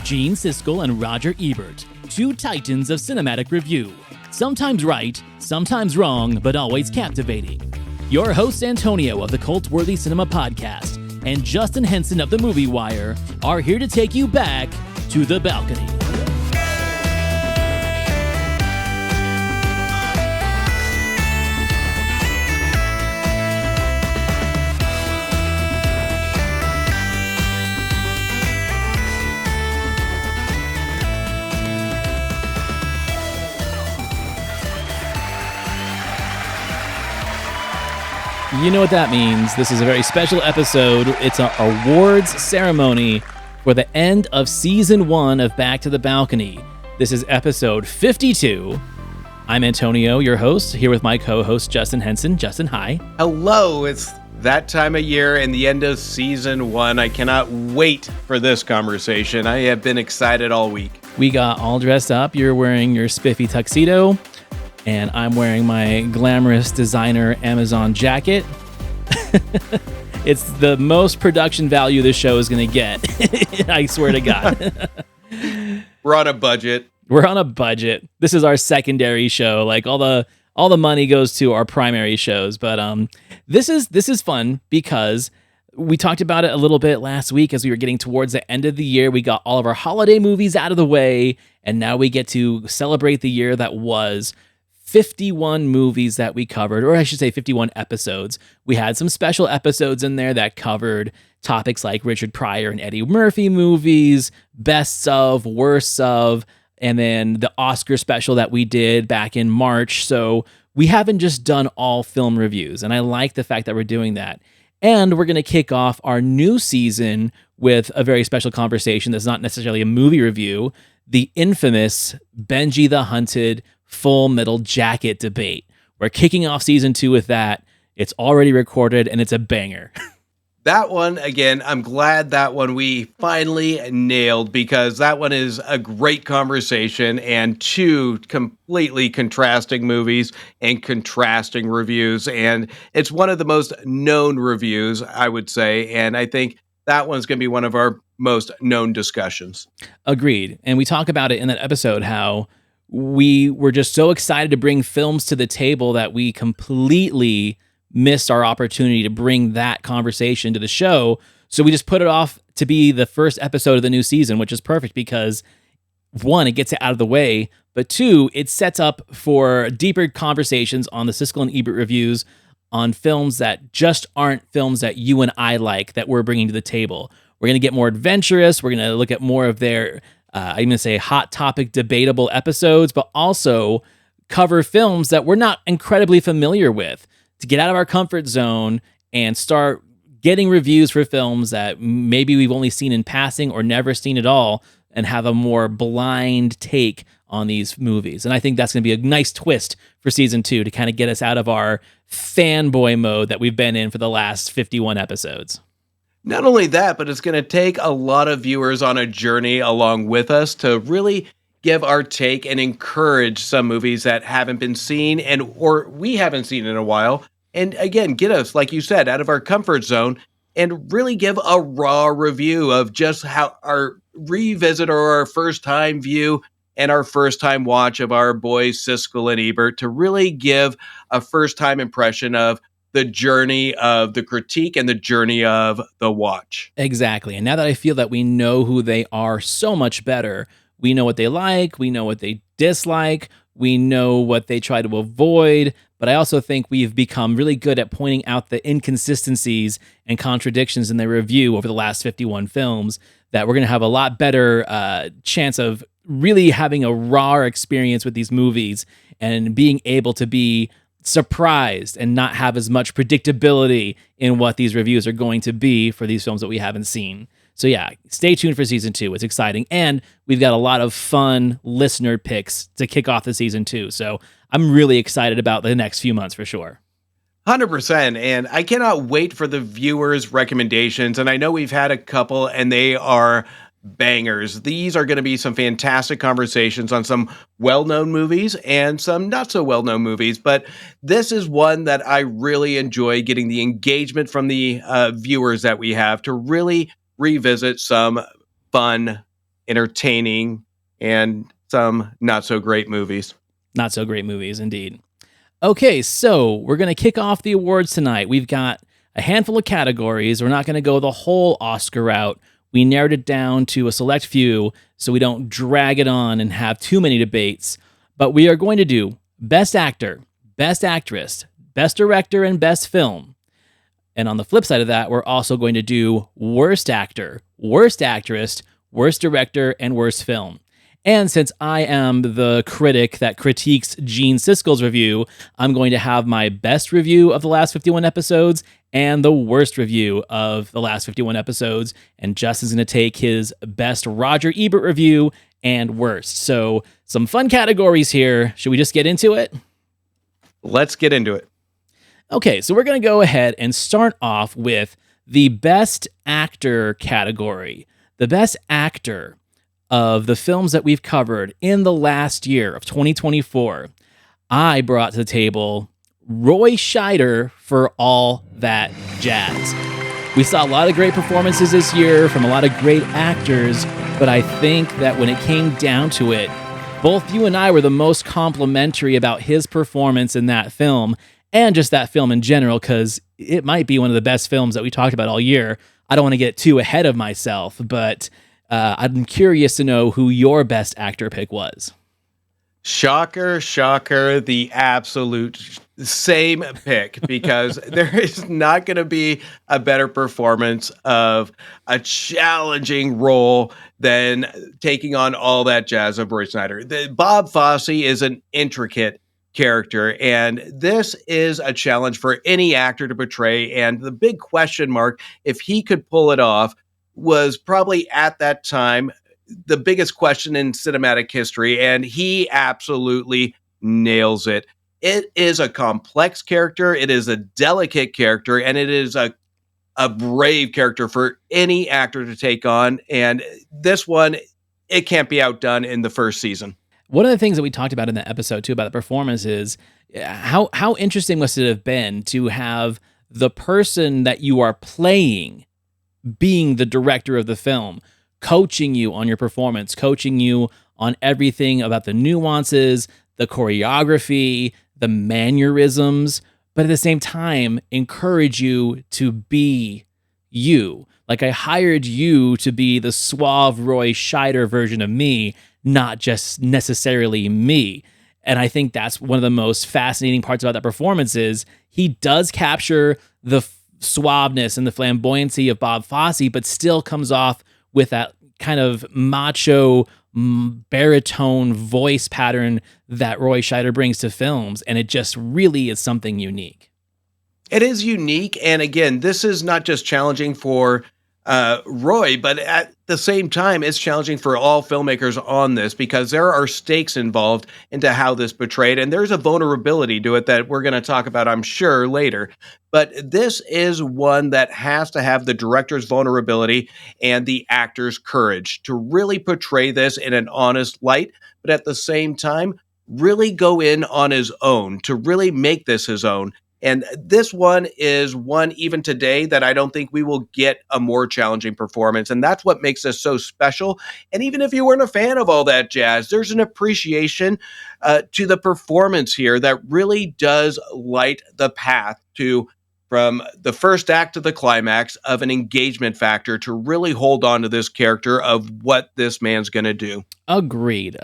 Gene Siskel and Roger Ebert, two titans of cinematic review. Sometimes right, sometimes wrong, but always captivating. Your hosts Antonio of the Cult-Worthy Cinema Podcast and Justin Henson of the Movie Wire are here to take you back to the balcony. You know what that means. This is a very special episode. It's an awards ceremony for the end of season 1 of Back to the Balcony. This is episode 52. I'm Antonio, your host, here with my co-host Justin Henson. Justin, hi. Hello, it's that time of year and the end of season 1. I cannot wait for this conversation. I have been excited all week. We got all dressed up. You're wearing your spiffy tuxedo, and I'm wearing my glamorous designer Amazon jacket. It's the most production value this show is going to get. I swear to God. We're on a budget. We're on a budget. This is our secondary show. Like all the money goes to our primary shows. But this is fun because we talked about it a little bit last week as we were getting towards the end of the year. We got all of our holiday movies out of the way, and now we get to celebrate the year that was. 51 movies that we covered, or I should say 51 episodes. We had some special episodes in there that covered topics like Richard Pryor and Eddie Murphy movies, bests of, worsts of, and then the Oscar special that we did back in March. So we haven't just done all film reviews, and I like the fact that we're doing that. And we're going to kick off our new season with a very special conversation that's not necessarily a movie review, the infamous Benji the Hunted Full Metal Jacket debate. We're kicking off season 2 with that. It's already recorded and it's a banger. That one, again, I'm glad that one we finally nailed because that one is a great conversation and two completely contrasting movies and contrasting reviews. And it's one of the most known reviews, I would say. And I think that one's going to be one of our most known discussions. Agreed. And we talk about it in that episode, how we were just so excited to bring films to the table that we completely missed our opportunity to bring that conversation to the show. So we just put it off to be the first episode of the new season, which is perfect because 1, it gets it out of the way, but 2, it sets up for deeper conversations on the Siskel and Ebert reviews on films that just aren't films that you and I like that we're bringing to the table. We're going to get more adventurous. We're going to look at more of their I'm going to say hot topic debatable episodes, but also cover films that we're not incredibly familiar with to get out of our comfort zone and start getting reviews for films that maybe we've only seen in passing or never seen at all and have a more blind take on these movies. And I think that's going to be a nice twist for season 2 to kind of get us out of our fanboy mode that we've been in for the last 51 episodes. Not only that, but it's going to take a lot of viewers on a journey along with us to really give our take and encourage some movies that haven't been seen or we haven't seen in a while. And again, get us, like you said, out of our comfort zone and really give a raw review of just how our revisit or our first time view and our first time watch of our boys Siskel and Ebert to really give a first time impression of the journey of the critique and the journey of the watch. Exactly. And now that I feel that we know who they are so much better, we know what they like, we know what they dislike, we know what they try to avoid, but I also think we've become really good at pointing out the inconsistencies and contradictions in their review over the last 51 films that we're going to have a lot better chance of really having a raw experience with these movies and being able to be surprised and not have as much predictability in what these reviews are going to be for these films that we haven't seen. So yeah, stay tuned for season 2. It's exciting. And we've got a lot of fun listener picks to kick off the season 2. So I'm really excited about the next few months for sure. 100%. And I cannot wait for the viewers' recommendations. And I know we've had a couple and they are bangers. These are going to be some fantastic conversations on some well-known movies and some not so well-known movies, but this is one that I really enjoy getting the engagement from the viewers that we have to really revisit some fun entertaining, and some not so great movies. Not so great movies, indeed. Okay, so we're going to kick off the awards tonight. We've got a handful of categories. We're not going to go the whole Oscar route. We narrowed it down to a select few so we don't drag it on and have too many debates. But we are going to do Best Actor, Best Actress, Best Director, and Best Film. And on the flip side of that, we're also going to do Worst Actor, Worst Actress, Worst Director, and Worst Film. And since I am the critic that critiques Gene Siskel's review, I'm going to have my best review of the last 51 episodes and the worst review of the last 51 episodes. And Justin's going to take his best Roger Ebert review and worst. So some fun categories here. Should we just get into it? Let's get into it. Okay, so we're going to go ahead and start off with the Best Actor category. The Best Actor of the films that we've covered in the last year of 2024. I brought to the table Roy Scheider for All That Jazz. We saw a lot of great performances this year from a lot of great actors, but I think that when it came down to it, both you and I were the most complimentary about his performance in that film, and just that film in general, because it might be one of the best films that we talked about all year. I don't want to get too ahead of myself, but I'm curious to know who your best actor pick was. Shocker, the absolute same pick, because there is not going to be a better performance of a challenging role than taking on All That Jazz of Roy Scheider. Bob Fosse is an intricate character, and this is a challenge for any actor to portray, and the big question mark, if he could pull it off, was probably at that time the biggest question in cinematic history, and he absolutely nails it. It is a complex character, it is a delicate character, and it is a brave character for any actor to take on, and this one, it can't be outdone in the first season. One of the things that we talked about in that episode too about the performance is how interesting must it have been to have the person that you are playing being the director of the film, coaching you on your performance, coaching you on everything about the nuances, the choreography, the mannerisms, but at the same time, encourage you to be you. Like, I hired you to be the suave Roy Scheider version of me, not just necessarily me. And I think that's one of the most fascinating parts about that performance is he does capture the suaveness and the flamboyancy of Bob Fosse, but still comes off with that kind of macho baritone voice pattern that Roy Scheider brings to films. And it just really is something unique. It is unique. And again, this is not just challenging for Roy, but at the same time, it's challenging for all filmmakers on this because there are stakes involved into how this portrayed, and there's a vulnerability to it that we're going to talk about, I'm sure, later. But this is one that has to have the director's vulnerability and the actor's courage to really portray this in an honest light, but at the same time, really go in on his own, to really make this his own. And this one is one even today that I don't think we will get a more challenging performance. And that's what makes this so special. And even if you weren't a fan of All That Jazz, there's an appreciation to the performance here that really does light the path to, from the first act to the climax, of an engagement factor to really hold on to this character of what this man's going to do. Agreed.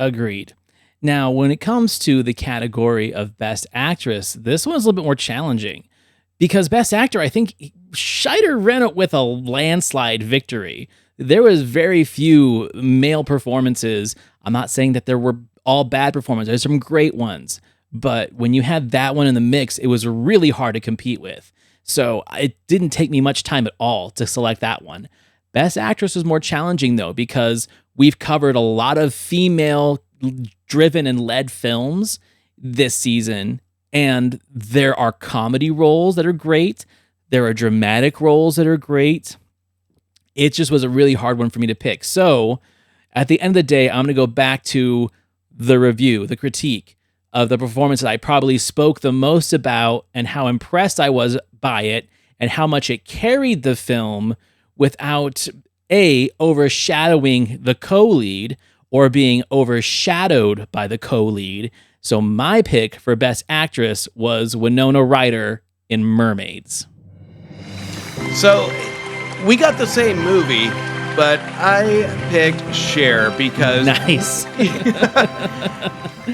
Now, when it comes to the category of Best Actress, this one's a little bit more challenging because Best Actor, I think Scheider ran it with a landslide victory. There was very few male performances. I'm not saying that there were all bad performances. There's some great ones. But when you had that one in the mix, it was really hard to compete with. So it didn't take me much time at all to select that one. Best Actress was more challenging, though, because we've covered a lot of female-driven and led films this season, and there are comedy roles that are great. There are dramatic roles that are great. It just was a really hard one for me to pick. So at the end of the day, I'm going to go back to the review, the critique of the performance that I probably spoke the most about and how impressed I was by it and how much it carried the film without A, overshadowing the co-lead, or being overshadowed by the co-lead. So my pick for Best Actress was Winona Ryder in Mermaids. So we got the same movie, but I picked Cher because Nice.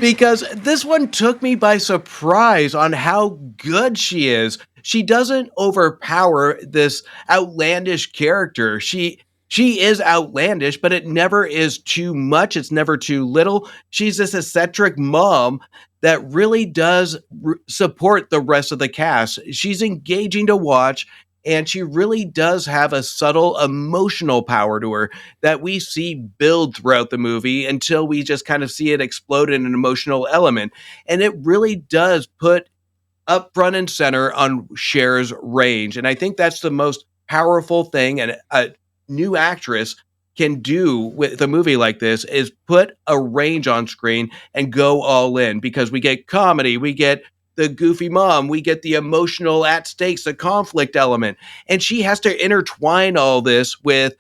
because this one took me by surprise on how good she is. She doesn't overpower this outlandish character. She is outlandish, but it never is too much. It's never too little. She's this eccentric mom that really does support the rest of the cast. She's engaging to watch, and she really does have a subtle emotional power to her that we see build throughout the movie until we just kind of see it explode in an emotional element. And it really does put up front and center on Cher's range. And I think that's the most powerful thing a new actress can do with a movie like this is put a range on screen and go all in, because we get comedy, we get the goofy mom, we get the emotional at stakes, the conflict element. And she has to intertwine all this with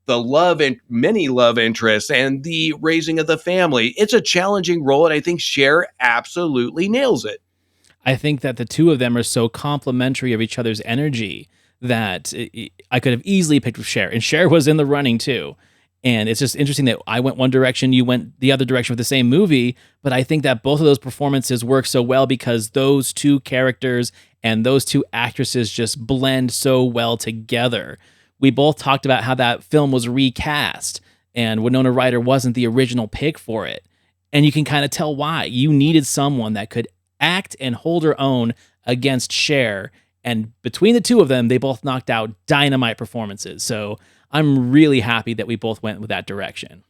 the love and many love interests and the raising of the family. It's a challenging role, and I think Cher absolutely nails it. I think that the two of them are so complementary of each other's energy that I could have easily picked Cher, and Cher was in the running too. And it's just interesting that I went one direction, you went the other direction with the same movie, but I think that both of those performances work so well because those two characters and those two actresses just blend so well together. We both talked about how that film was recast and Winona Ryder wasn't the original pick for it. And you can kind of tell why. You needed someone that could act and hold her own against Cher. And between the two of them, they both knocked out dynamite performances. So I'm really happy that we both went with that direction.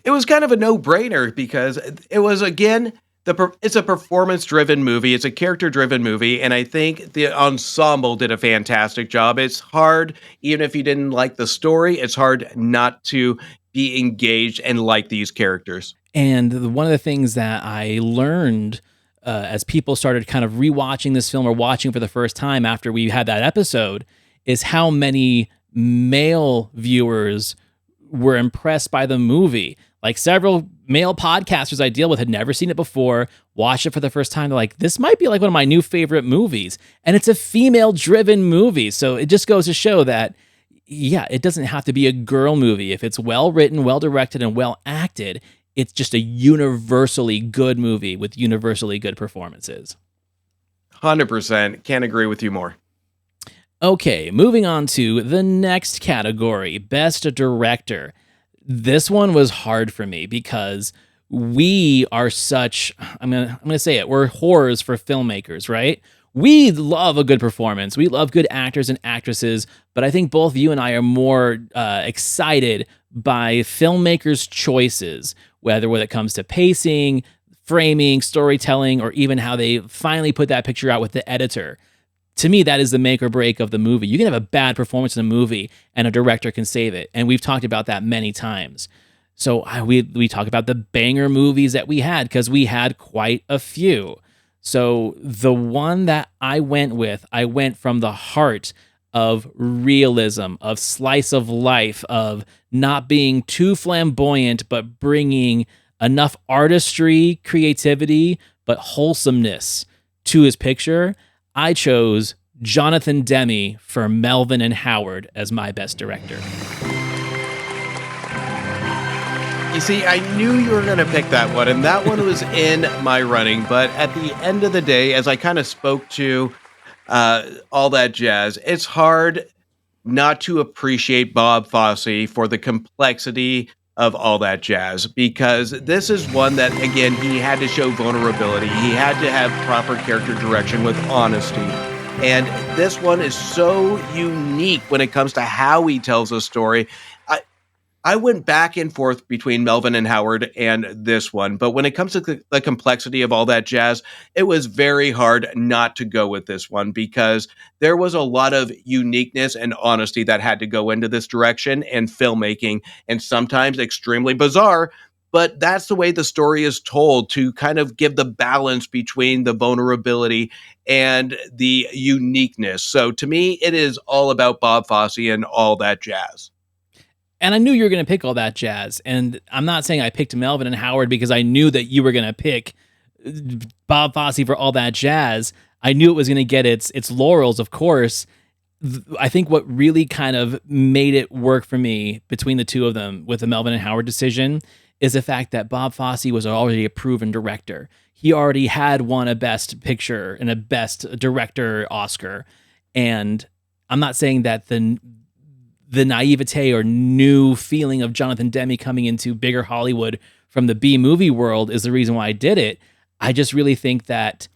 It was kind of a no-brainer because it was, again, it's a performance-driven movie. It's a character-driven movie, and I think the ensemble did a fantastic job. It's hard, even if you didn't like the story, it's hard not to be engaged and like these characters. And one of the things that I learned as people started kind of rewatching this film or watching for the first time after we had that episode is how many male viewers were impressed by the movie. Like several male podcasters I deal with had never seen it before, watched it for the first time. They're like, this might be like one of my new favorite movies. And it's a female driven movie. So it just goes to show that, yeah, it doesn't have to be a girl movie. If it's well written, well directed, and well acted, it's just a universally good movie with universally good performances. 100%. Can't agree with you more. Okay, moving on to the next category, Best Director. This one was hard for me because we are such, I'm gonna say it, we're whores for filmmakers, right? We love a good performance. We love good actors and actresses, but I think both you and I are more excited by filmmakers' choices, whether when it comes to pacing, framing, storytelling, or even how they finally put that picture out with the editor. To me, that is the make or break of the movie. You can have a bad performance in a movie and a director can save it. And we've talked about that many times. So we talk about the banger movies that we had because we had quite a few. So the one that I went from the heart of realism, of slice of life, of not being too flamboyant, but bringing enough artistry, creativity, but wholesomeness to his picture. I chose Jonathan Demme for Melvin and Howard as my best director. You see, I knew you were going to pick that one, and that one was in my running. But at the end of the day, as I kind of spoke to all that jazz, it's hard not to appreciate Bob Fosse for the complexity of all that jazz, because this is one that, again, he had to show vulnerability. He had to have proper character direction with honesty. And this one is so unique when it comes to how he tells a story. I went back and forth between Melvin and Howard and this one, but when it comes to the complexity of all that jazz, it was very hard not to go with this one because there was a lot of uniqueness and honesty that had to go into this direction and filmmaking, and sometimes extremely bizarre, but that's the way the story is told, to kind of give the balance between the vulnerability and the uniqueness. So to me, it is all about Bob Fosse and all that jazz. And I knew you were going to pick all that jazz. And I'm not saying I picked Melvin and Howard because I knew that you were going to pick Bob Fosse for all that jazz. I knew it was going to get its laurels, of course. I think what really kind of made it work for me between the two of them with the Melvin and Howard decision is the fact that Bob Fosse was already a proven director. He already had won a Best Picture and a Best Director Oscar. And I'm not saying that the naivete or new feeling of Jonathan Demme coming into bigger Hollywood from the B movie world is the reason why I did it. I just really think that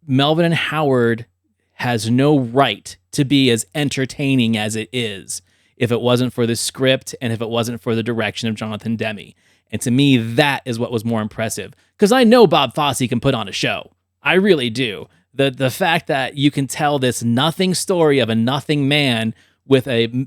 Melvin and Howard has no right to be as entertaining as it is if it wasn't for the script and if it wasn't for the direction of Jonathan Demme. And to me, that is what was more impressive. Because I know Bob Fosse can put on a show. I really do. The fact that you can tell this nothing story of a nothing man with a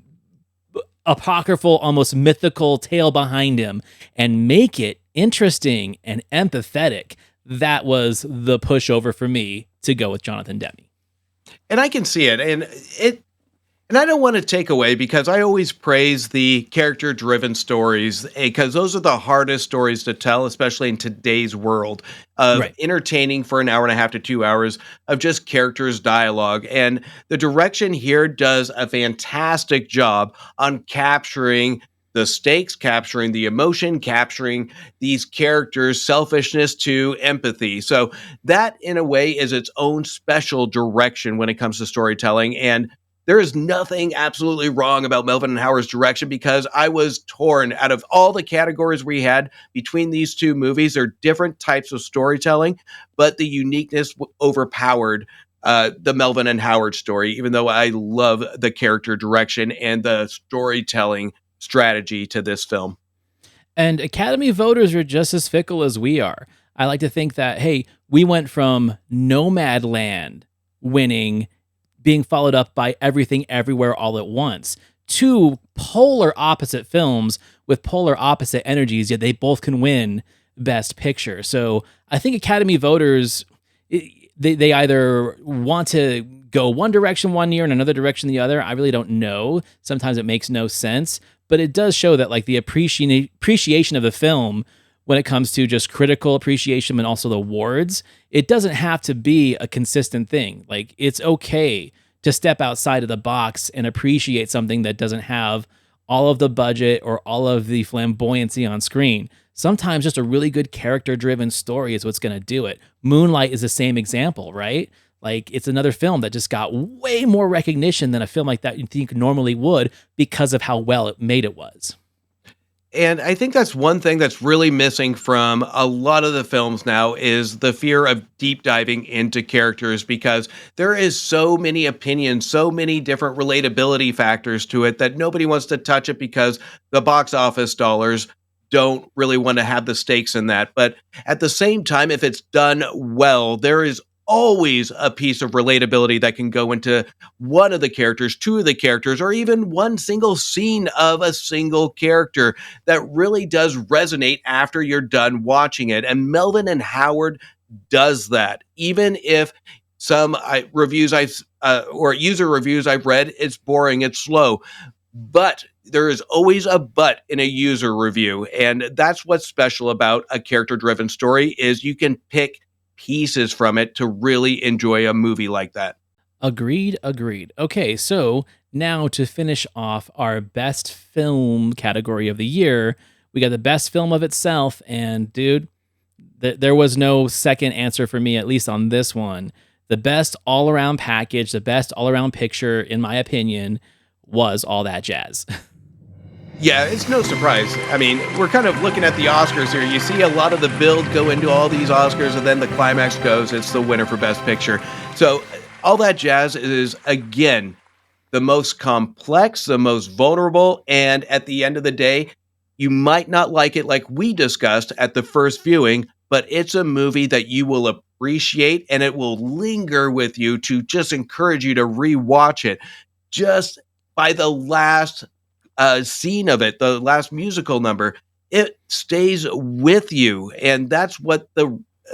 apocryphal, almost mythical tale behind him and make it interesting and empathetic, that was the pushover for me to go with Jonathan Demme. And I can see it. And I don't want to take away because I always praise the character driven stories because those are the hardest stories to tell, especially in today's world of Right. entertaining for an hour and a half to 2 hours of just characters dialogue. And the direction here does a fantastic job on capturing the stakes, capturing the emotion, capturing these characters' selfishness to empathy. So that in a way is its own special direction when it comes to storytelling. And there is nothing absolutely wrong about Melvin and Howard's direction because I was torn out of all the categories we had between these two movies. They're different types of storytelling, but the uniqueness overpowered the Melvin and Howard story, even though I love the character direction and the storytelling strategy to this film. And Academy voters are just as fickle as we are. I like to think that, hey, we went from Nomadland winning, being followed up by Everything Everywhere All at Once, two polar opposite films with polar opposite energies, yet they both can win Best Picture. So I think Academy voters, they either want to go one direction one year and another direction the other. I really don't know. Sometimes it makes no sense, but it does show that like the appreciation of the film when it comes to just critical appreciation and also the awards, it doesn't have to be a consistent thing. Like it's okay to step outside of the box and appreciate something that doesn't have all of the budget or all of the flamboyancy on screen. Sometimes just a really good character driven story is what's going to do it. Moonlight is the same example, right? Like it's another film that just got way more recognition than a film like that you think normally would because of how well it made it was. And I think that's one thing that's really missing from a lot of the films now is the fear of deep diving into characters because there is so many opinions, so many different relatability factors to it that nobody wants to touch it because the box office dollars don't really want to have the stakes in that. But at the same time, if it's done well, there is always a piece of relatability that can go into one of the characters, two of the characters, or even one single scene of a single character that really does resonate after you're done watching it. And Melvin and Howard does that. Even if some reviews I've or user reviews I've read, it's boring, it's slow. But there is always a but in a user review. And that's what's special about a character driven story is you can pick pieces from it to really enjoy a movie like that. Agreed, agreed. Okay, so now to finish off our best film category of the year, we got the best film of itself. And dude, there was no second answer for me, at least on this one. The best all around package, the best all around picture, in my opinion, was All That Jazz. Yeah, it's no surprise. I mean, we're kind of looking at the Oscars here. You see a lot of the build go into all these Oscars, and then the climax goes, it's the winner for Best Picture. So, All That Jazz is, again, the most complex, the most vulnerable, and at the end of the day, you might not like it like we discussed at the first viewing, but it's a movie that you will appreciate, and it will linger with you to just encourage you to rewatch it. Just by the last scene of it, the last musical number, it stays with you. And that's what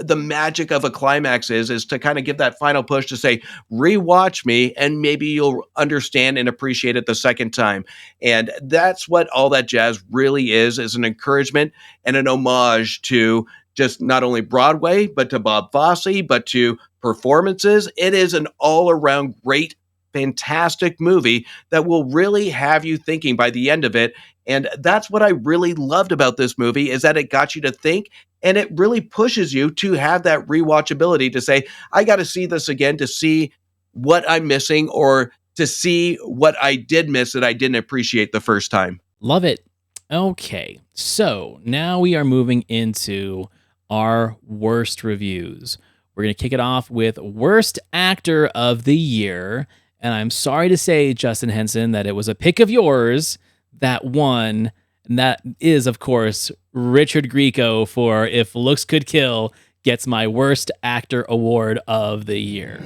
the magic of a climax is to kind of give that final push to say, rewatch me, and maybe you'll understand and appreciate it the second time. And that's what all that jazz really is an encouragement and an homage to just not only Broadway, but to Bob Fosse, but to performances. It is an all around great, fantastic movie that will really have you thinking by the end of it. And that's what I really loved about this movie, is that it got you to think, and it really pushes you to have that rewatchability to say, I got to see this again to see what I'm missing, or to see what I did miss that I didn't appreciate the first time. Love it. Okay, so now we are moving into our worst reviews. We're going to kick it off with Worst Actor of the Year. And I'm sorry to say, Justin Henson, that it was a pick of yours that won. And that is, of course, Richard Grieco for If Looks Could Kill gets my Worst Actor Award of the Year.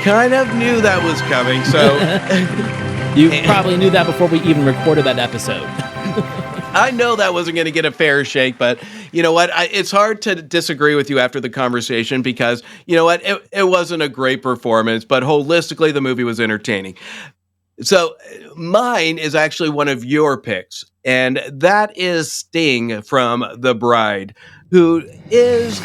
Kind of knew that was coming, so... You probably knew that before we even recorded that episode. I know that wasn't going to get a fair shake, but you know what? It's hard to disagree with you after the conversation, because you know what? It wasn't a great performance, but holistically, the movie was entertaining. So mine is actually one of your picks, and that is Sting from The Bride, who is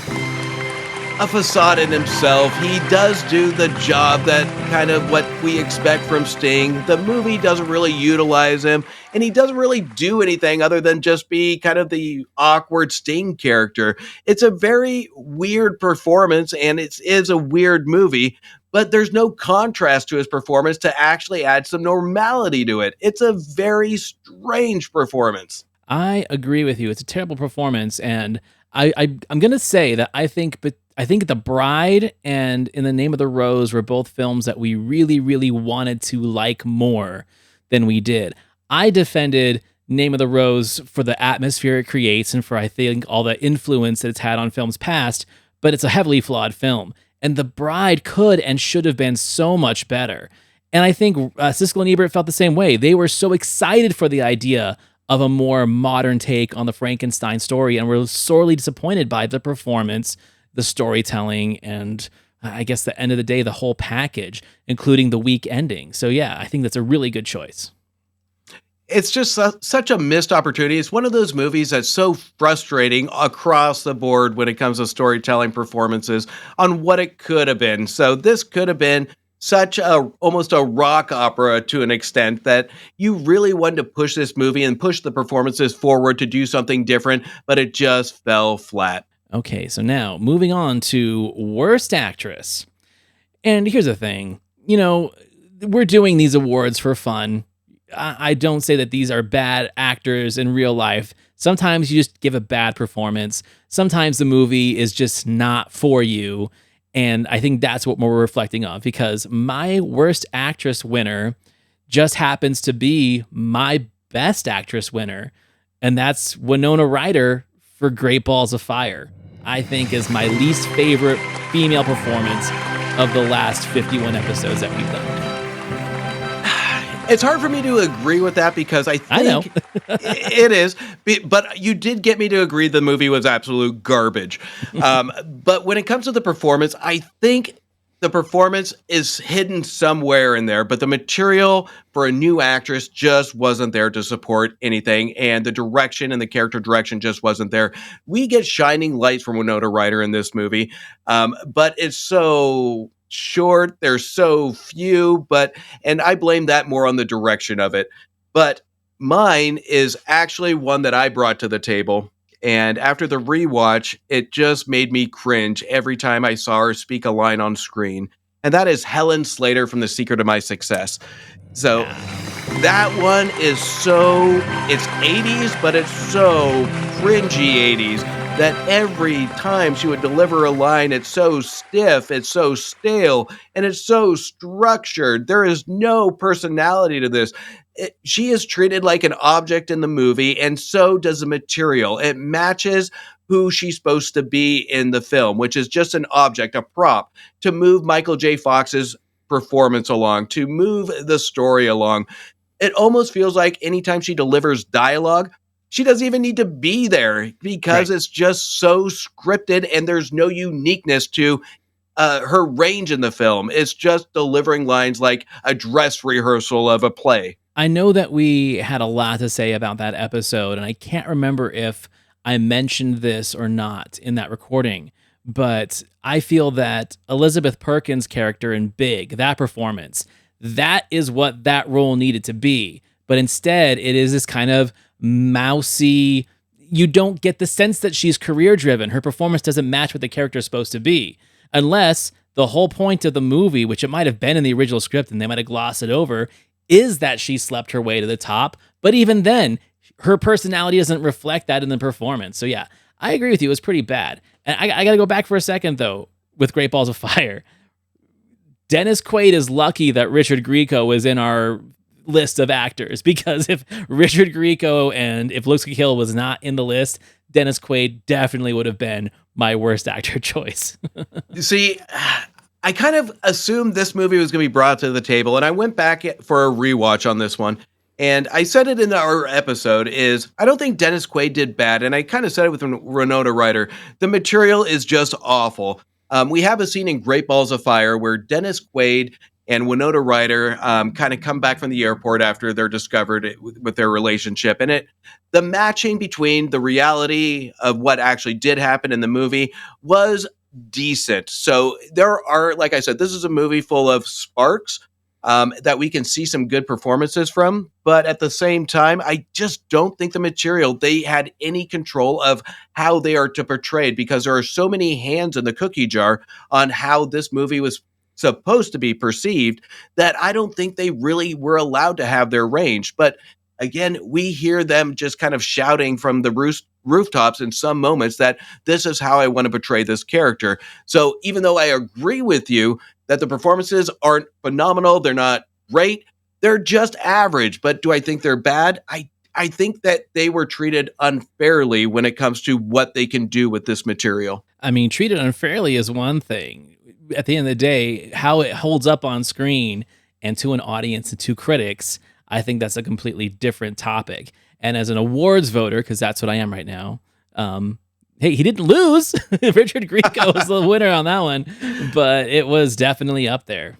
a facade in himself. He does do the job that kind of what we expect from Sting. The movie doesn't really utilize him, and he doesn't really do anything other than just be kind of the awkward Sting character. It's a very weird performance, and it is a weird movie, but there's no contrast to his performance to actually add some normality to it. It's a very strange performance. I agree with you. It's a terrible performance, and I'm gonna say that I think The Bride and In the Name of the Rose were both films that we really, really wanted to like more than we did. I defended Name of the Rose for the atmosphere it creates and for, I think, all the influence that it's had on films past, but it's a heavily flawed film. And The Bride could and should have been so much better. And I think Siskel and Ebert felt the same way. They were so excited for the idea of a more modern take on the Frankenstein story, and were sorely disappointed by the performance, the storytelling, and I guess the end of the day, the whole package, including the weak ending. So yeah, I think that's a really good choice. It's just such a missed opportunity. It's one of those movies that's so frustrating across the board when it comes to storytelling, performances, on what it could have been. So this could have been such a almost a rock opera to an extent, that you really wanted to push this movie and push the performances forward to do something different, but it just fell flat. Okay, so now moving on to Worst Actress. And here's the thing, we're doing these awards for fun. I don't say that these are bad actors in real life. Sometimes you just give a bad performance. Sometimes the movie is just not for you. And I think that's what we're reflecting on, because my Worst Actress winner just happens to be my Best Actress winner. And that's Winona Ryder for Great Balls of Fire. I think is my least favorite female performance of the last 51 episodes that we've done. It's hard for me to agree with that, because I think it is, but you did get me to agree the movie was absolute garbage. But when it comes to the performance, I think the performance is hidden somewhere in there, but the material for a new actress just wasn't there to support anything, and the direction and the character direction just wasn't there. We get shining lights from Winona Ryder in this movie, but it's so short. There's so few, and I blame that more on the direction of it. But mine is actually one that I brought to the table, and after the rewatch, it just made me cringe every time I saw her speak a line on screen. And that is Helen Slater from The Secret of My Success. So that one is it's 80s, but it's so cringy 80s that every time she would deliver a line, it's so stiff, it's so stale, and it's so structured. There is no personality to this. She is treated like an object in the movie, and so does the material. It matches who she's supposed to be in the film, which is just an object, a prop, to move Michael J. Fox's performance along, to move the story along. It almost feels like anytime she delivers dialogue, she doesn't even need to be there because Right. it's just so scripted and there's no uniqueness to her range in the film. It's just delivering lines like a dress rehearsal of a play. I know that we had a lot to say about that episode, and I can't remember if I mentioned this or not in that recording, but I feel that Elizabeth Perkins' character in Big, that performance, that is what that role needed to be. But instead, it is this kind of mousy, you don't get the sense that she's career driven. Her performance doesn't match what the character is supposed to be, unless the whole point of the movie, which it might have been in the original script and they might have glossed it over, is that she slept her way to the top. But even then, her personality doesn't reflect that in the performance. So yeah, I agree with you. It was pretty bad. And I got to go back for a second though with Great Balls of Fire. Dennis Quaid is lucky that Richard Grieco was in our list of actors, because if Richard Grieco and if Looks Could Kill was not in the list, Dennis Quaid definitely would have been my worst actor choice. You see, I kind of assumed this movie was going to be brought to the table, and I went back for a rewatch on this one. And I said it in our episode is I don't think Dennis Quaid did bad, and I kind of said it with Winona Ryder. The material is just awful. We have a scene in Great Balls of Fire where Dennis Quaid and Winona Ryder kind of come back from the airport after they're discovered with their relationship, and the matching between the reality of what actually did happen in the movie was decent. So there are, like I said, this is a movie full of sparks that we can see some good performances from. But at the same time, I just don't think the material, they had any control of how they are to portray, because there are so many hands in the cookie jar on how this movie was supposed to be perceived that I don't think they really were allowed to have their range. But again, we hear them just kind of shouting from the rooftops in some moments that this is how I want to portray this character. So even though I agree with you that the performances aren't phenomenal, they're not great, they're just average. But do I think they're bad? I think that they were treated unfairly when it comes to what they can do with this material. I mean, treated unfairly is one thing. At the end of the day, how it holds up on screen and to an audience and to critics, I think that's a completely different topic. And as an awards voter, because that's what I am right now, hey, he didn't lose. Richard Grieco was the winner on that one, but it was definitely up there.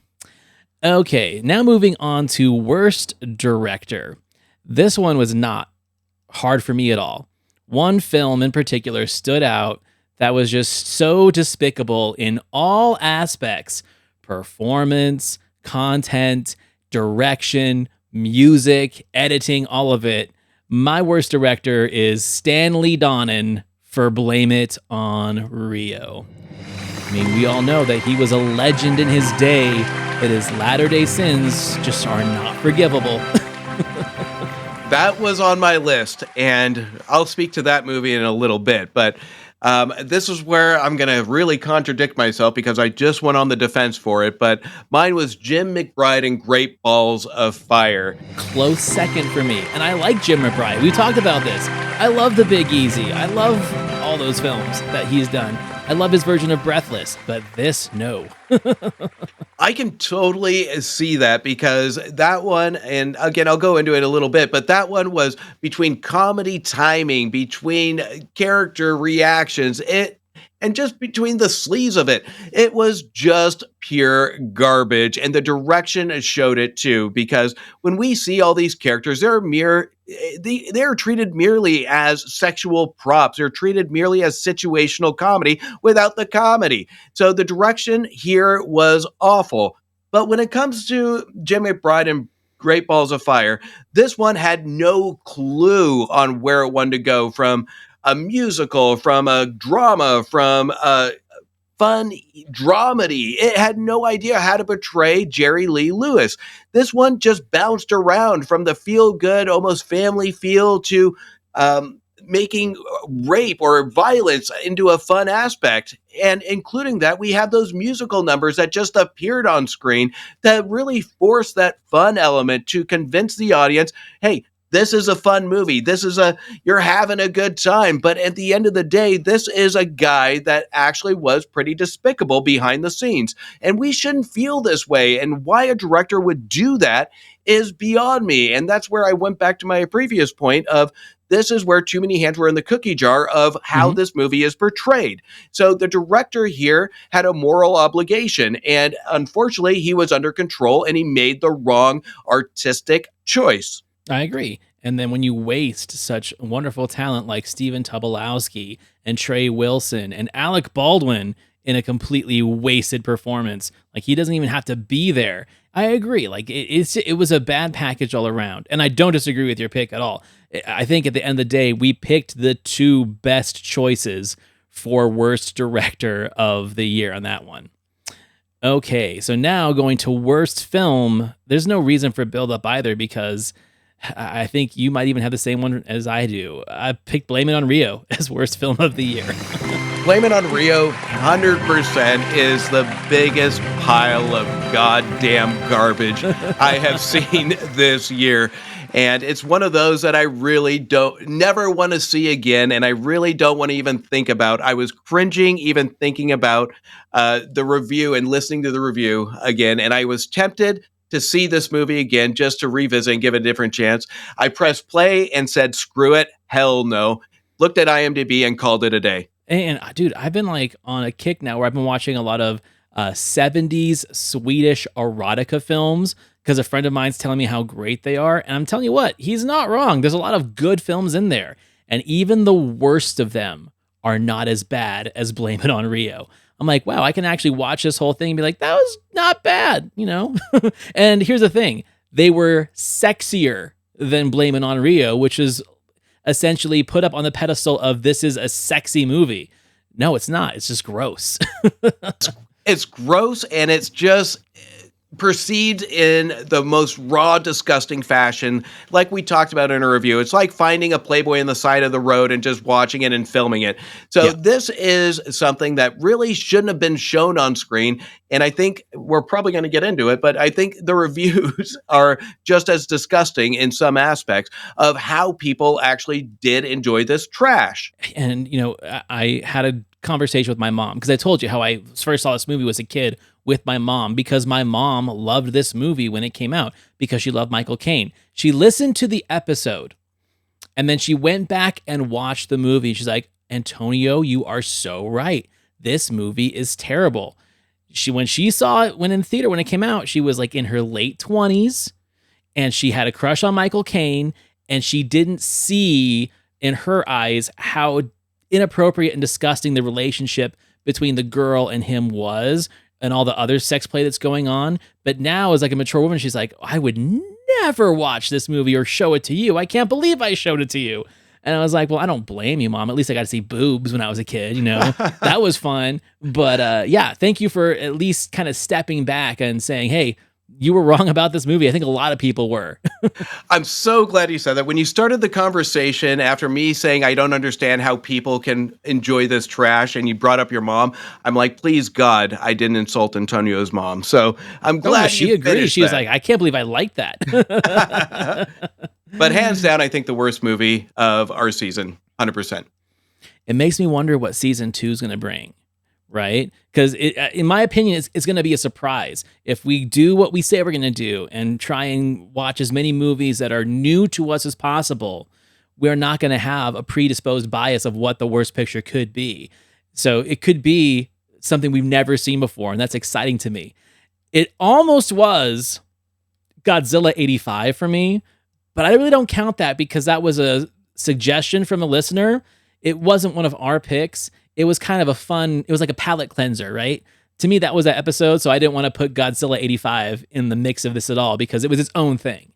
Okay, now moving on to worst director. This one was not hard for me at all. One film in particular stood out that was just so despicable in all aspects: performance, content, direction, music, editing, all of it. My worst director is Stanley Donen for Blame It on Rio. I mean, we all know that he was a legend in his day, that his latter-day sins just are not forgivable. That was on my list, and I'll speak to that movie in a little bit. But this is where I'm going to really contradict myself because I just went on the defense for it. But mine was Jim McBride and Great Balls of Fire. Close second for me. And I like Jim McBride. We talked about this. I love The Big Easy. I love all those films that he's done. I love his version of Breathless, but this, no. I can totally see that because that one, and again, I'll go into it a little bit, but that one was between comedy timing, between character reactions, and just between the sleeves of it. It was just pure garbage, and the direction showed it too, because when we see all these characters, they're treated merely as sexual props. They're treated merely as situational comedy without the comedy. So the direction here was awful. But when it comes to Jim McBride and Great Balls of Fire, this one had no clue on where it wanted to go, from a musical, from a drama, from a fun dramedy. It had no idea how to portray Jerry Lee Lewis. This one just bounced around from the feel-good, almost family feel to making rape or violence into a fun aspect. And including that, we have those musical numbers that just appeared on screen that really force that fun element to convince the audience, hey, this is a fun movie. You're having a good time. But at the end of the day, this is a guy that actually was pretty despicable behind the scenes. And we shouldn't feel this way. And why a director would do that is beyond me. And that's where I went back to my previous point of this is where too many hands were in the cookie jar of how this movie is portrayed. So the director here had a moral obligation, and unfortunately, he was under control and he made the wrong artistic choice. I agree. And then when you waste such wonderful talent like Stephen Tobolowsky and Trey Wilson and Alec Baldwin in a completely wasted performance, like he doesn't even have to be there. I agree. Like it was a bad package all around. And I don't disagree with your pick at all. I think at the end of the day, we picked the two best choices for worst director of the year on that one. Okay, so now going to worst film, there's no reason for build up either because I think you might even have the same one as I do. I picked Blame It on Rio as worst film of the year. Blame It on Rio 100% is the biggest pile of goddamn garbage I have seen this year. And it's one of those that I really never want to see again. And I really don't want to even think about. I was cringing even thinking about the review and listening to the review again. And I was tempted to see this movie again just to revisit and give it a different chance. I pressed play and said, screw it. Hell no. Looked at IMDb and called it a day. And dude, I've been like on a kick now where I've been watching a lot of 70s Swedish erotica films because a friend of mine's telling me how great they are. And I'm telling you what, he's not wrong. There's a lot of good films in there. And even the worst of them are not as bad as Blame It on Rio. I'm like, wow, I can actually watch this whole thing and be like, that was not bad, you know? And here's the thing. They were sexier than Blame It on Rio, which is essentially put up on the pedestal of this is a sexy movie. No, it's not. It's just gross. It's gross, and it's just perceived in the most raw, disgusting fashion, like we talked about in a review. It's like finding a Playboy on the side of the road and just watching it and filming it. So This is something that really shouldn't have been shown on screen. And I think we're probably going to get into it, but I think the reviews are just as disgusting in some aspects of how people actually did enjoy this trash. And, you know, I had a conversation with my mom because I told you how I first saw this movie as a kid with my mom because my mom loved this movie when it came out because she loved Michael Caine. She listened to the episode and then she went back and watched the movie. She's like, Antonio, you are so right. This movie is terrible. When she saw it when in theater, when it came out, she was like in her late 20s and she had a crush on Michael Caine and she didn't see in her eyes how inappropriate and disgusting the relationship between the girl and him was and all the other sex play that's going on. But now as like a mature woman, she's like, I would never watch this movie or show it to you. I can't believe I showed it to you. And I was like, well, I don't blame you, Mom. At least I got to see boobs when I was a kid, you know? That was fun. But yeah, thank you for at least kind of stepping back and saying, hey, you were wrong about this movie. I think a lot of people were. I'm so glad you said that. When you started the conversation after me saying I don't understand how people can enjoy this trash and you brought up your mom, I'm like, please God, I didn't insult Antonio's mom. So I'm glad she agreed. She was like, I can't believe I like that. But hands down, I think the worst movie of our season, 100%. It makes me wonder what season 2 is going to bring. Right? Because in my opinion, it's going to be a surprise. If we do what we say we're going to do and try and watch as many movies that are new to us as possible, we're not going to have a predisposed bias of what the worst picture could be. So it could be something we've never seen before, and that's exciting to me. It almost was Godzilla 85 for me, but I really don't count that because that was a suggestion from a listener. It wasn't one of our picks. It was kind of it was like a palate cleanser, right? To me, that was that episode, so I didn't want to put Godzilla 85 in the mix of this at all because it was its own thing.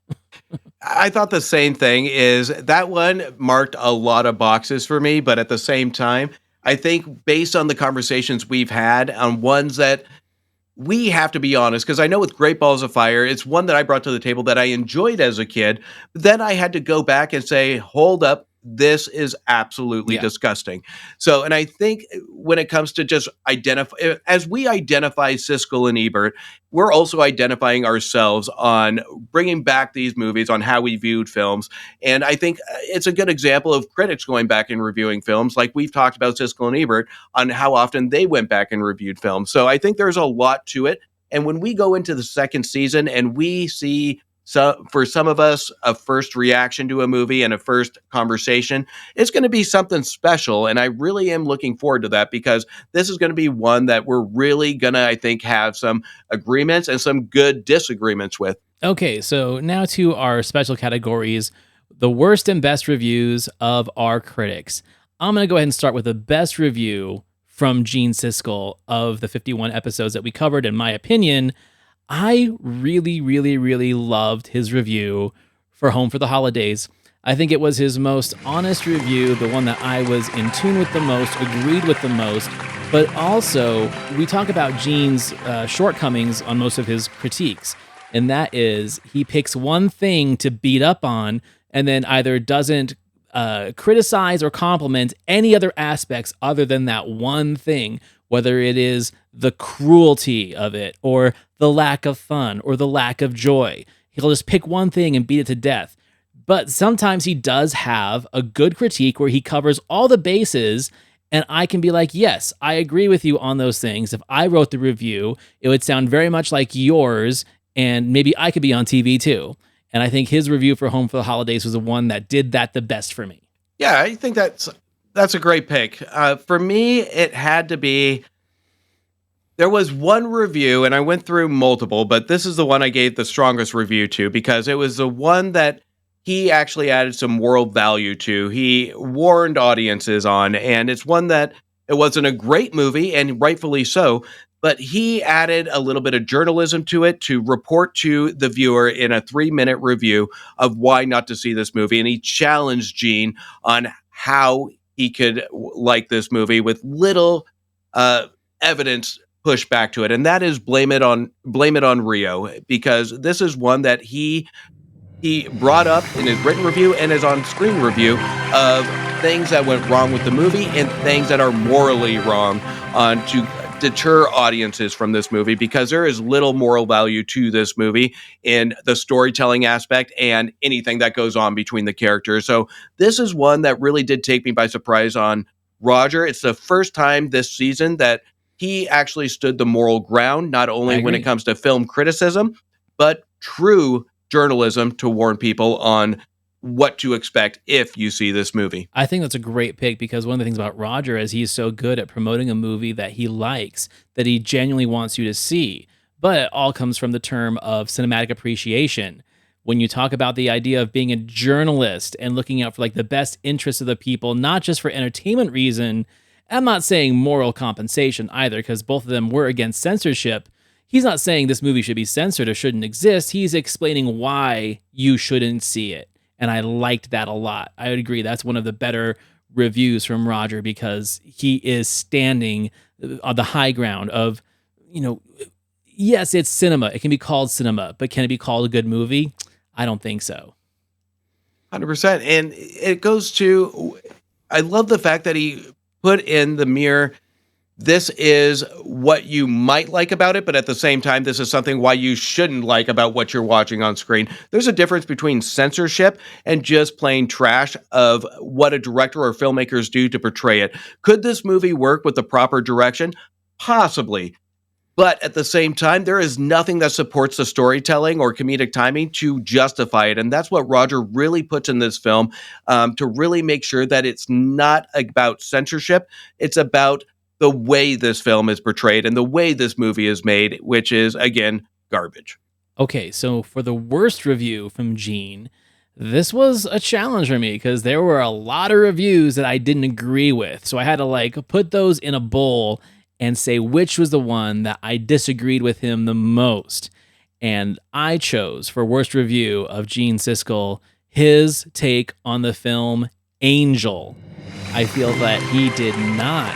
I thought the same thing. Is that one marked a lot of boxes for me, but at the same time, I think based on the conversations we've had on ones that we have to be honest, because I know with Great Balls of Fire, it's one that I brought to the table that I enjoyed as a kid. But then I had to go back and say, hold up. this is absolutely Yeah. disgusting. So, and I think when it comes to just identify, as we identify Siskel and Ebert, we're also identifying ourselves on bringing back these movies, on how we viewed films. And I think it's a good example of critics going back and reviewing films. Like we've talked about Siskel and Ebert on how often they went back and reviewed films. So I think there's a lot to it. And when we go into the second season and we see, so for some of us, a first reaction to a movie and a first conversation, it's going to be something special. And I really am looking forward to that, because this is going to be one that we're really going to, I think, have some agreements and some good disagreements with. Okay, so now to our special categories, the worst and best reviews of our critics. I'm going to go ahead and start with the best review from Gene Siskel of the 51 episodes that we covered. In my opinion, I really, really, really loved his review for Home for the Holidays. I think it was his most honest review, the one that I was in tune with the most, agreed with the most. But also, we talk about Gene's shortcomings on most of his critiques. And that is, he picks one thing to beat up on and then either doesn't criticize or compliment any other aspects other than that one thing, whether it is the cruelty of it or the lack of fun or the lack of joy. He'll just pick one thing and beat it to death. But sometimes he does have a good critique where he covers all the bases, and I can be like, yes, I agree with you on those things. If I wrote the review, it would sound very much like yours, and maybe I could be on TV too. And I think his review for Home for the Holidays was the one that did that the best for me. Yeah, I think that's a great pick. For me, it had to be. There was one review, and I went through multiple, but this is the one I gave the strongest review to, because it was the one that he actually added some moral value to. He warned audiences on, and it's one that it wasn't a great movie, and rightfully so, but he added a little bit of journalism to it to report to the viewer in a 3-minute review of why not to see this movie. And he challenged Gene on how he could like this movie with little evidence pushed back to it. And that is Blame It on Rio, because this is one that he brought up in his written review and his on-screen review of things that went wrong with the movie and things that are morally wrong to deter audiences from this movie, because there is little moral value to this movie in the storytelling aspect and anything that goes on between the characters. So this is one that really did take me by surprise on Roger. It's the first time this season that he actually stood the moral ground, not only when it comes to film criticism, but true journalism to warn people on what to expect if you see this movie. I think that's a great pick, because one of the things about Roger is he's so good at promoting a movie that he likes, that he genuinely wants you to see. But it all comes from the term of cinematic appreciation. When you talk about the idea of being a journalist and looking out for like the best interests of the people, not just for entertainment reason, I'm not saying moral compensation either, because both of them were against censorship. He's not saying this movie should be censored or shouldn't exist. He's explaining why you shouldn't see it. And I liked that a lot. I would agree that's one of the better reviews from Roger, because he is standing on the high ground of, yes, it's cinema. It can be called cinema, but can it be called a good movie? I don't think so. 100%. And it goes to, I love the fact that he put in the mirror, this is what you might like about it, but at the same time, this is something why you shouldn't like about what you're watching on screen. There's a difference between censorship and just plain trash of what a director or filmmakers do to portray it. Could this movie work with the proper direction? Possibly. But at the same time, there is nothing that supports the storytelling or comedic timing to justify it. And that's what Roger really puts in this film, to really make sure that it's not about censorship. It's about the way this film is portrayed and the way this movie is made, which is, again, garbage. Okay, so for the worst review from Gene, this was a challenge for me, because there were a lot of reviews that I didn't agree with. So I had to put those in a bowl and say which was the one that I disagreed with him the most. And I chose, for worst review of Gene Siskel, his take on the film Angel. I feel that he did not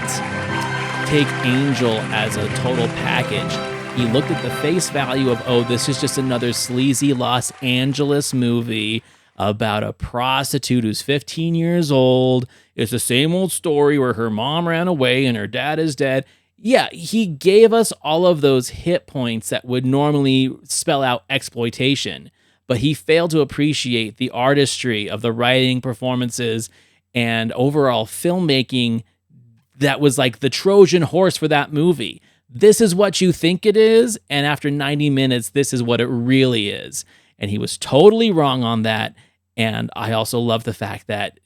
take Angel as a total package. He looked at the face value of, this is just another sleazy Los Angeles movie about a prostitute who's 15 years old. It's the same old story where her mom ran away and her dad is dead. Yeah, he gave us all of those hit points that would normally spell out exploitation, but he failed to appreciate the artistry of the writing, performances, and overall filmmaking that was like the Trojan horse for that movie. This is what you think it is, and after 90 minutes, this is what it really is. And he was totally wrong on that. And I also love the fact that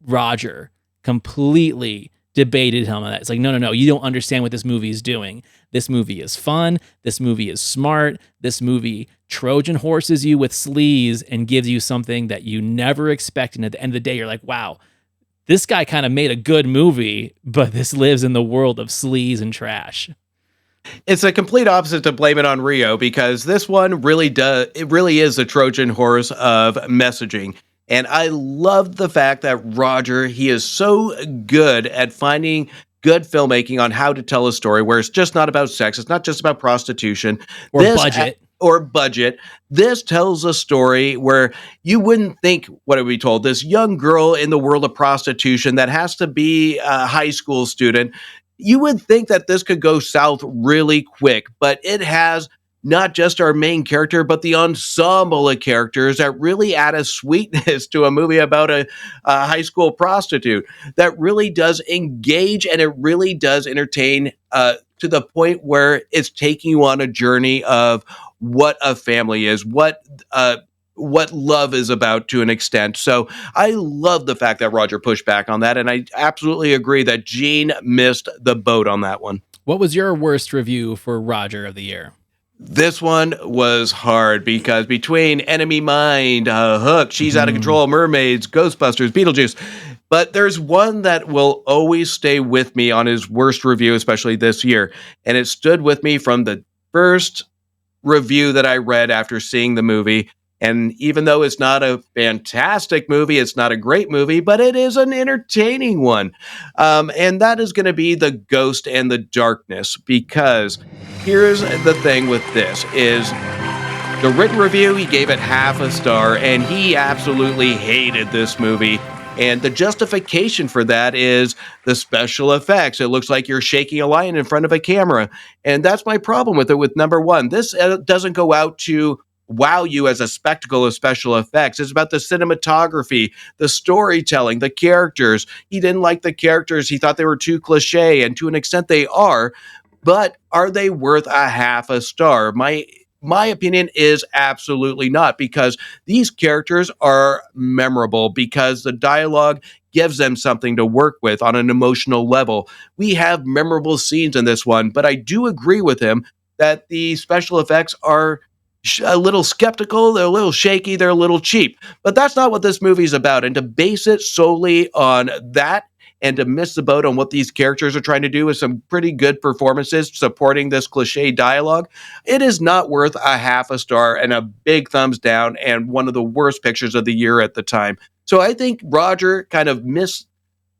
Roger completely debated him on that. It's like, no, you don't understand what this movie is doing. This movie is fun. This movie is smart. This movie Trojan horses you with sleaze and gives you something that you never expect. And at the end of the day, you're like, wow, this guy kind of made a good movie, but this lives in the world of sleaze and trash. It's a complete opposite to Blame It on Rio, because this one really is a Trojan horse of messaging. And I love the fact that Roger, he is so good at finding good filmmaking on how to tell a story where it's just not about sex. It's not just about prostitution. Or budget. Or budget. This tells a story where you wouldn't think, what are we told? This young girl in the world of prostitution that has to be a high school student. You would think that this could go south really quick, but it has not just our main character, but the ensemble of characters that really add a sweetness to a movie about a high school prostitute that really does engage, and it really does entertain to the point where it's taking you on a journey of what a family is, what love is about to an extent. So I love the fact that Roger pushed back on that, and I absolutely agree that Gene missed the boat on that one. What was your worst review for Roger of the year? This one was hard because between Enemy Mine, Hook, She's Out of Control, Mermaids, Ghostbusters, Beetlejuice, but there's one that will always stay with me on his worst review, especially this year, and it stood with me from the first review that I read after seeing the movie. And even though it's not a fantastic movie, it's not a great movie, but it is an entertaining one. And that is going to be The Ghost and the Darkness, because here's the thing with this is the written review, he gave it half a star, and he absolutely hated this movie. And the justification for that is the special effects. It looks like you're shaking a lion in front of a camera. And that's my problem with it with number one. This doesn't go out to wow you as a spectacle of special effects. It's about the cinematography, the storytelling, the characters. He didn't like the characters. He thought they were too cliche, and to an extent they are, but are they worth a half a star? My opinion is absolutely not, because these characters are memorable, because the dialogue gives them something to work with on an emotional level. We have memorable scenes in this one, but I do agree with him that the special effects are a little skeptical, they're a little shaky, they're a little cheap. But that's not what this movie's about. And to base it solely on that and to miss the boat on what these characters are trying to do with some pretty good performances supporting this cliche dialogue, it is not worth a half a star and a big thumbs down and one of the worst pictures of the year at the time. So I think Roger kind of missed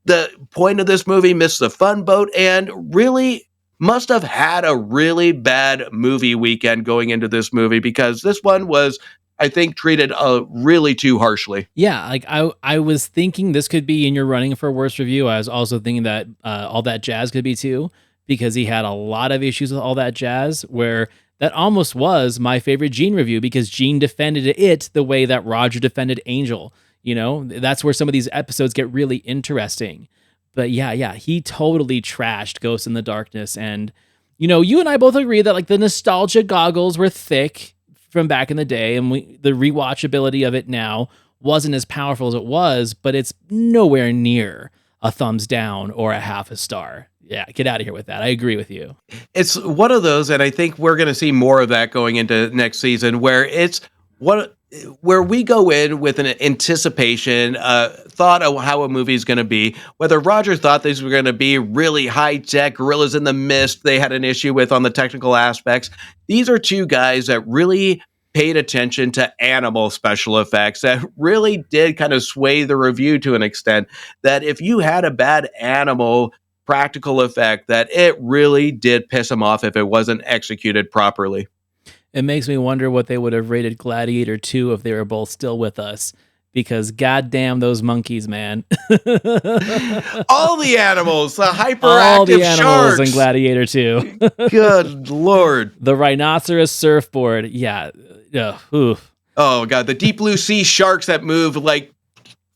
the point of this movie, missed the fun boat, and really must have had a really bad movie weekend going into this movie, because this one was, I think, treated really too harshly. Yeah, like I was thinking this could be in your running for worst review. I was also thinking that All That Jazz could be too, because he had a lot of issues with All That Jazz, where that almost was my favorite Gene review, because Gene defended it the way that Roger defended Angel. You know, that's where some of these episodes get really interesting. But yeah, he totally trashed Ghost in the Darkness. And, you know, you and I both agree that like the nostalgia goggles were thick from back in the day, and the rewatchability of it now wasn't as powerful as it was, but it's nowhere near a thumbs down or a half a star. Yeah, get out of here with that. I agree with you. It's one of those, and I think we're going to see more of that going into next season, where it's where we go in with an anticipation, thought of how a movie is going to be. Whether Roger thought these were going to be really high-tech, Gorillas in the Mist, they had an issue with on the technical aspects. These are two guys that really paid attention to animal special effects that really did kind of sway the review to an extent, that if you had a bad animal practical effect, that it really did piss them off if it wasn't executed properly. It makes me wonder what they would have rated Gladiator 2 if they were both still with us, because goddamn those monkeys, man. All the animals, the All the hyperactive animals in sharks. Gladiator 2. Good Lord. The rhinoceros surfboard. Yeah. Oof. Oh, God. The deep blue sea sharks that move like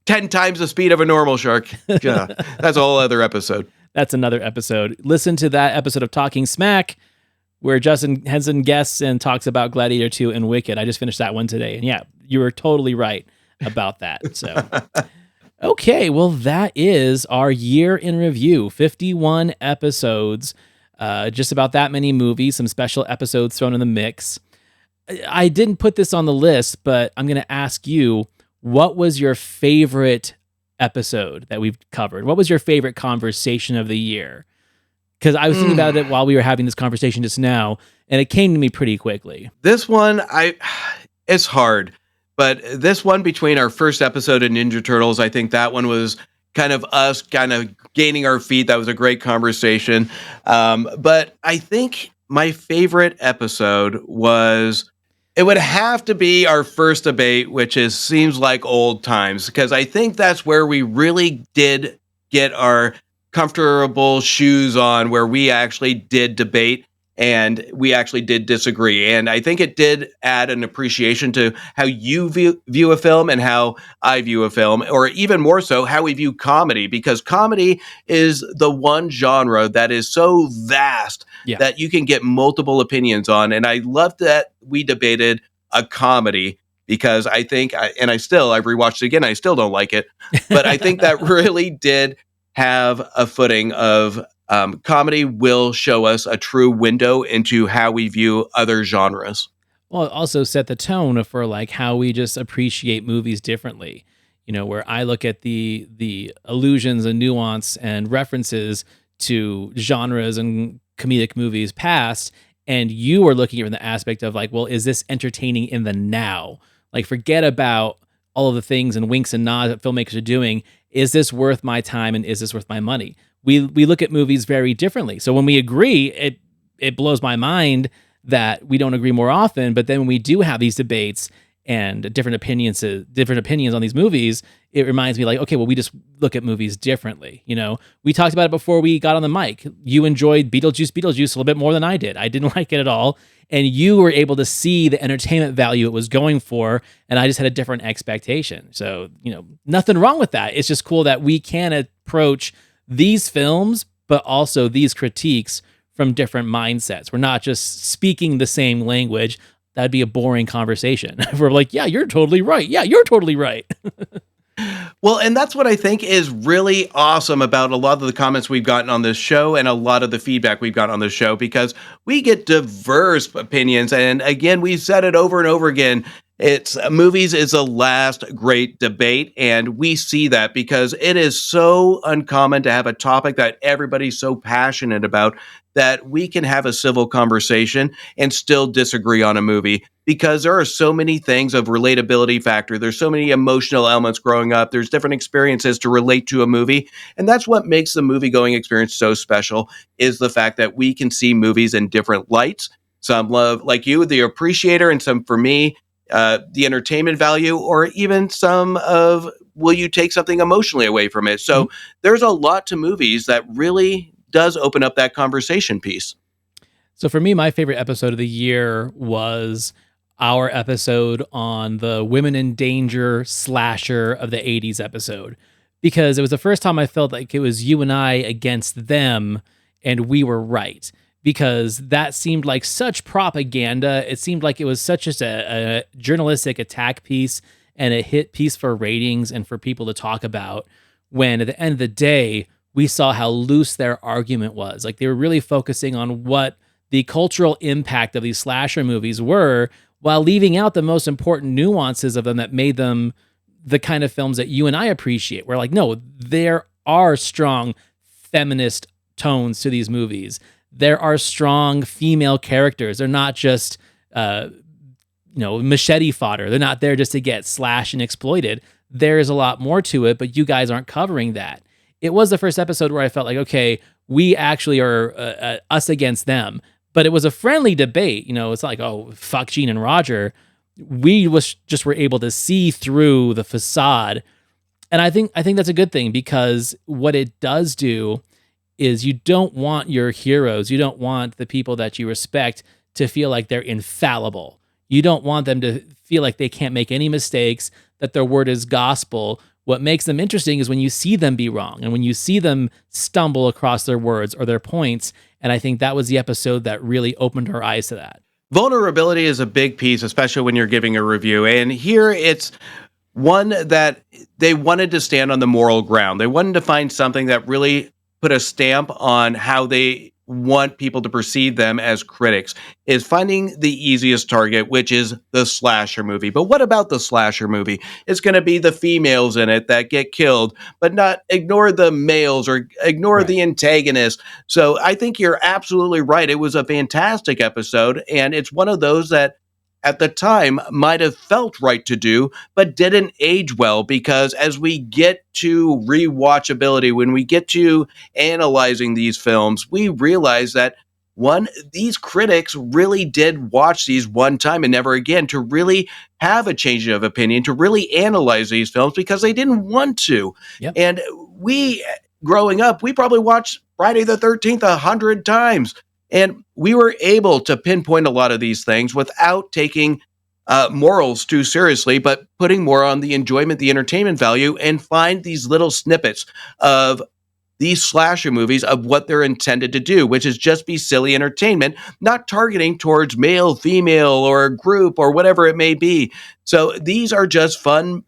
10 times the speed of a normal shark. Yeah, that's a whole other episode. That's another episode. Listen to that episode of Talking Smack where Justin Henson guests and talks about Gladiator 2 and Wicked. I just finished that one today. And yeah, you were totally right about that. So, okay, well, that is our year in review. 51 episodes, just about that many movies, some special episodes thrown in the mix. I didn't put this on the list, but I'm going to ask you, what was your favorite episode that we've covered? What was your favorite conversation of the year? Because I was thinking about it while we were having this conversation just now, and it came to me pretty quickly. This one, it's hard, but this one between our first episode of Ninja Turtles, I think that one was kind of us kind of gaining our feet. That was a great conversation. But I think my favorite episode was, it would have to be our first debate, which seems like old times, because I think that's where we really did get our comfortable shoes on, where we actually did debate and we actually did disagree. And I think it did add an appreciation to how you view a film and how I view a film, or even more so, how we view comedy, because comedy is the one genre that is so vast that you can get multiple opinions on. And I love that we debated a comedy, because I think, I've rewatched it again, I still don't like it, but I think that really did have a footing of comedy will show us a true window into how we view other genres. Well, it also set the tone for like how we just appreciate movies differently. You know, where I look at the allusions and nuance and references to genres and comedic movies past, and you are looking at it from the aspect of like, well, is this entertaining in the now? Like, forget about all of the things and winks and nods that filmmakers are doing. Is this worth my time and is this worth my money? We look at movies very differently. So when we agree, it blows my mind that we don't agree more often. But then when we do have these debates and different opinions on these movies, it reminds me like, okay, well, we just look at movies differently. You know, we talked about it before we got on the mic. You enjoyed Beetlejuice a little bit more than I did. I didn't like it at all. And you were able to see the entertainment value it was going for. And I just had a different expectation. So, you know, nothing wrong with that. It's just cool that we can approach these films, but also these critiques from different mindsets. We're not just speaking the same language. That'd be a boring conversation. We're like, yeah, you're totally right. Yeah, you're totally right. Well, and that's what I think is really awesome about a lot of the comments we've gotten on this show and a lot of the feedback we've gotten on this show, because we get diverse opinions. And again, we've said it over and over again. It's movies is the last great debate. And we see that because it is so uncommon to have a topic that everybody's so passionate about that we can have a civil conversation and still disagree on a movie, because there are so many things of relatability factor. There's so many emotional elements growing up. There's different experiences to relate to a movie. And that's what makes the movie going experience so special, is the fact that we can see movies in different lights. Some love, like you, the appreciator, and some, for me, the entertainment value, or even some of, will you take something emotionally away from it? So there's a lot to movies that really does open up that conversation piece. So for me, my favorite episode of the year was our episode on the Women in Danger slasher of the 80s episode, because it was the first time I felt like it was you and I against them, and we were right. Because that seemed like such propaganda. It seemed like it was such just a journalistic attack piece and a hit piece for ratings and for people to talk about, when at the end of the day, we saw how loose their argument was. Like, they were really focusing on what the cultural impact of these slasher movies were, while leaving out the most important nuances of them that made them the kind of films that you and I appreciate. We're like, no, there are strong feminist tones to these movies. There are strong female characters. They're not just, machete fodder. They're not there just to get slashed and exploited. There is a lot more to it, but you guys aren't covering that. It was the first episode where I felt like, okay, we actually are us against them. But it was a friendly debate. You know, it's like, oh, fuck Gene and Roger. just were able to see through the facade. And I think that's a good thing, because what it does do is you don't want your heroes, you don't want the people that you respect to feel like they're infallible. You don't want them to feel like they can't make any mistakes, that their word is gospel. What makes them interesting is when you see them be wrong and when you see them stumble across their words or their points. And I think that was the episode that really opened our eyes to that. Vulnerability is a big piece, especially when you're giving a review. And here it's one that they wanted to stand on the moral ground. They wanted to find something that really put a stamp on how they want people to perceive them as critics, is finding the easiest target, which is the slasher movie. But what about the slasher movie? It's going to be the females in it that get killed, but not ignore the males or ignore the antagonist. So I think you're absolutely right. It was a fantastic episode, and it's one of those that at the time might have felt right to do, but didn't age well, because as we get to rewatchability, when we get to analyzing these films, we realize that these critics really did watch these one time and never again, to really have a change of opinion, to really analyze these films, because they didn't want to. Yep. And we, growing up, we probably watched Friday the 13th 100 times. And we were able to pinpoint a lot of these things without taking morals too seriously, but putting more on the enjoyment, the entertainment value, and find these little snippets of these slasher movies of what they're intended to do, which is just be silly entertainment, not targeting towards male, female, or a group or whatever it may be. So these are just fun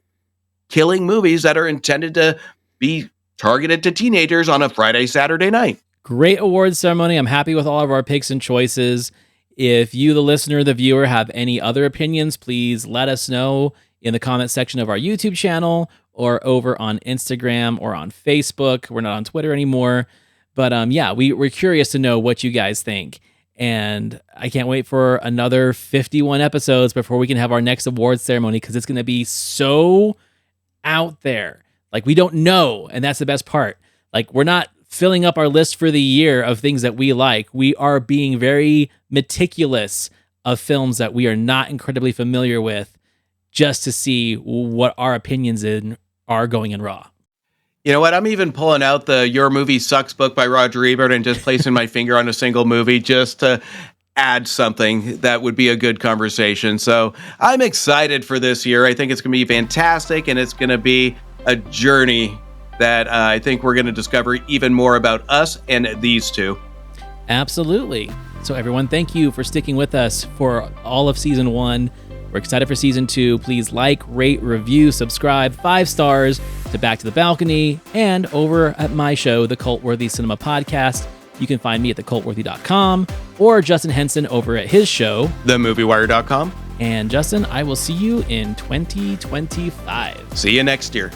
killing movies that are intended to be targeted to teenagers on a Friday, Saturday night. Great awards ceremony. I'm happy with all of our picks and choices. If you, the listener, the viewer, have any other opinions, please let us know in the comment section of our YouTube channel or over on Instagram or on Facebook. We're not on Twitter anymore. But we're curious to know what you guys think. And I can't wait for another 51 episodes before we can have our next awards ceremony, because it's going to be so out there. Like, we don't know. And that's the best part. Like, we're not filling up our list for the year of things that we like. We are being very meticulous of films that we are not incredibly familiar with, just to see what our opinions are going in raw. You know what? I'm even pulling out the Your Movie Sucks book by Roger Ebert and just placing my finger on a single movie just to add something that would be a good conversation. So I'm excited for this year. I think it's going to be fantastic, and it's going to be a journey that I think we're going to discover even more about us and these two. Absolutely. So everyone, thank you for sticking with us for all of season 1. We're excited for season 2. Please like, rate, review, subscribe, 5 stars to Back to the Balcony, and over at my show, the Cult-Worthy Cinema Podcast. You can find me at thecultworthy.com or Justin Henson over at his show, themoviewire.com. And Justin, I will see you in 2025. See you next year.